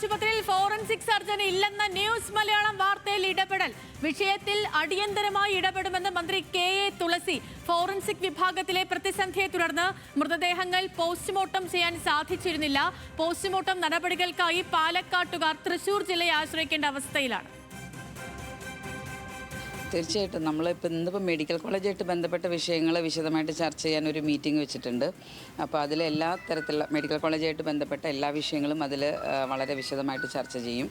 ആശുപത്രിയിൽ forensic surgeon ഇല്ലെന്ന news Malayalam വാർത്തയിൽ ഇടപെടൽ. വിഷയത്തിൽ അടിയന്തരമായി ഇടപെടുമെന്ന് മന്ത്രി കെ.എ. തുളസി. ഫോറൻസിക് വിഭാഗത്തിലെ പ്രതിസന്ധിയെ തുടർന്ന് മൃതദേഹങ്ങൾ പോസ്റ്റ്മോർട്ടം ചെയ്യാൻ സാധിച്ചിരുന്നില്ല. പോസ്റ്റ്മോർട്ടം നടപടികൾക്കായി പാലക്കാട്ടുകാർ തൃശൂർ ജില്ലയെ ആശ്രയിക്കേണ്ട അവസ്ഥയിലാണ്. തീർച്ചയായിട്ടും നമ്മളിപ്പോൾ ഇന്നിപ്പോൾ മെഡിക്കൽ കോളേജായിട്ട് ബന്ധപ്പെട്ട വിഷയങ്ങൾ വിശദമായിട്ട് ചർച്ച ചെയ്യാൻ ഒരു മീറ്റിംഗ് വെച്ചിട്ടുണ്ട്. അപ്പോൾ അതിൽ എല്ലാ തരത്തിലുള്ള മെഡിക്കൽ കോളേജായിട്ട് ബന്ധപ്പെട്ട എല്ലാ വിഷയങ്ങളും അതിൽ വളരെ വിശദമായിട്ട് ചർച്ച ചെയ്യും.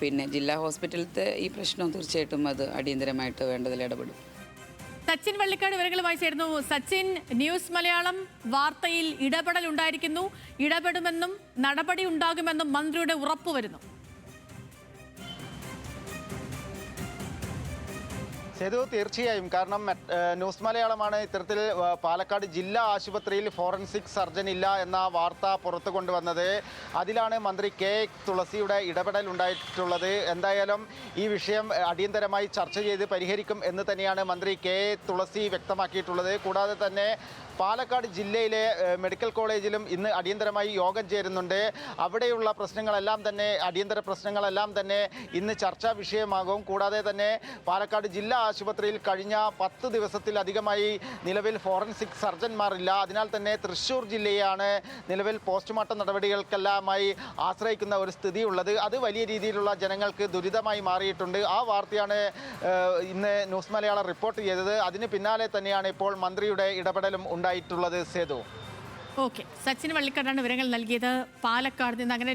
പിന്നെ ജില്ലാ ഹോസ്പിറ്റലിലത്തെ ഈ പ്രശ്നം തീർച്ചയായിട്ടും അത് അടിയന്തരമായിട്ട് വേണ്ടതിൽ ഇടപെടും. സച്ചിൻ വള്ളിക്കാട് വിവരങ്ങളുമായി ചേർന്നു. സച്ചിൻ, ന്യൂസ് മലയാളം വാർത്തയിൽ ഇടപെടൽ ഉണ്ടായിരിക്കുന്നു, ഇടപെടുമെന്നും നടപടി ഉണ്ടാകുമെന്നും മന്ത്രിയുടെ ഉറപ്പ് വരുന്നു. സേതു, തീർച്ചയായും. കാരണം ന്യൂസ് മലയാളമാണ് ഇത്തരത്തിൽ പാലക്കാട് ജില്ലാ ആശുപത്രിയിൽ ഫോറൻസിക് സർജൻ ഇല്ല എന്ന വാർത്ത പുറത്തു കൊണ്ടുവന്നത്. അതിലാണ് മന്ത്രി കെ. തുളസിയുടെ ഇടപെടൽ ഉണ്ടായിട്ടുള്ളത്. എന്തായാലും ഈ വിഷയം അടിയന്തരമായി ചർച്ച ചെയ്ത് പരിഹരിക്കും എന്ന് തന്നെയാണ് മന്ത്രി കെ. തുളസി വ്യക്തമാക്കിയിട്ടുള്ളത്. കൂടാതെ തന്നെ പാലക്കാട് ജില്ലയിലെ മെഡിക്കൽ കോളേജിലും ഇന്ന് അടിയന്തരമായി യോഗം ചേരുന്നുണ്ട്. അവിടെയുള്ള പ്രശ്നങ്ങളെല്ലാം തന്നെ അടിയന്തര പ്രശ്നങ്ങളെല്ലാം തന്നെ ഇന്ന് ചർച്ചാ വിഷയമാകും. കൂടാതെ തന്നെ പാലക്കാട് ജില്ലാ ആശുപത്രിയിൽ കഴിഞ്ഞ 10 ദിവസത്തിലധികമായി നിലവിൽ ഫോറൻസിക് സർജന്മാരില്ല. അതിനാൽ തന്നെ തൃശ്ശൂർ ജില്ലയാണ് നിലവിൽ പോസ്റ്റ്മോർട്ടം നടപടികൾക്കെല്ലാമായി ആശ്രയിക്കുന്ന ഒരു സ്ഥിതിയുള്ളത്. അത് വലിയ രീതിയിലുള്ള ജനങ്ങൾക്ക് ദുരിതമായി മാറിയിട്ടുണ്ട്. ആ വാർത്തയാണ് ഇന്ന് ന്യൂസ് മലയാളം റിപ്പോർട്ട് ചെയ്തത്. അതിന് പിന്നാലെ തന്നെയാണ് ഇപ്പോൾ മന്ത്രിയുടെ ഇടപെടലും ഉണ്ടായിട്ടുള്ളത്. സേതു. ഓക്കെ, സച്ചിൻ വള്ളിക്കാടാണ് വിവരങ്ങൾ നൽകിയത് പാലക്കാട് നിന്ന്. അങ്ങനെ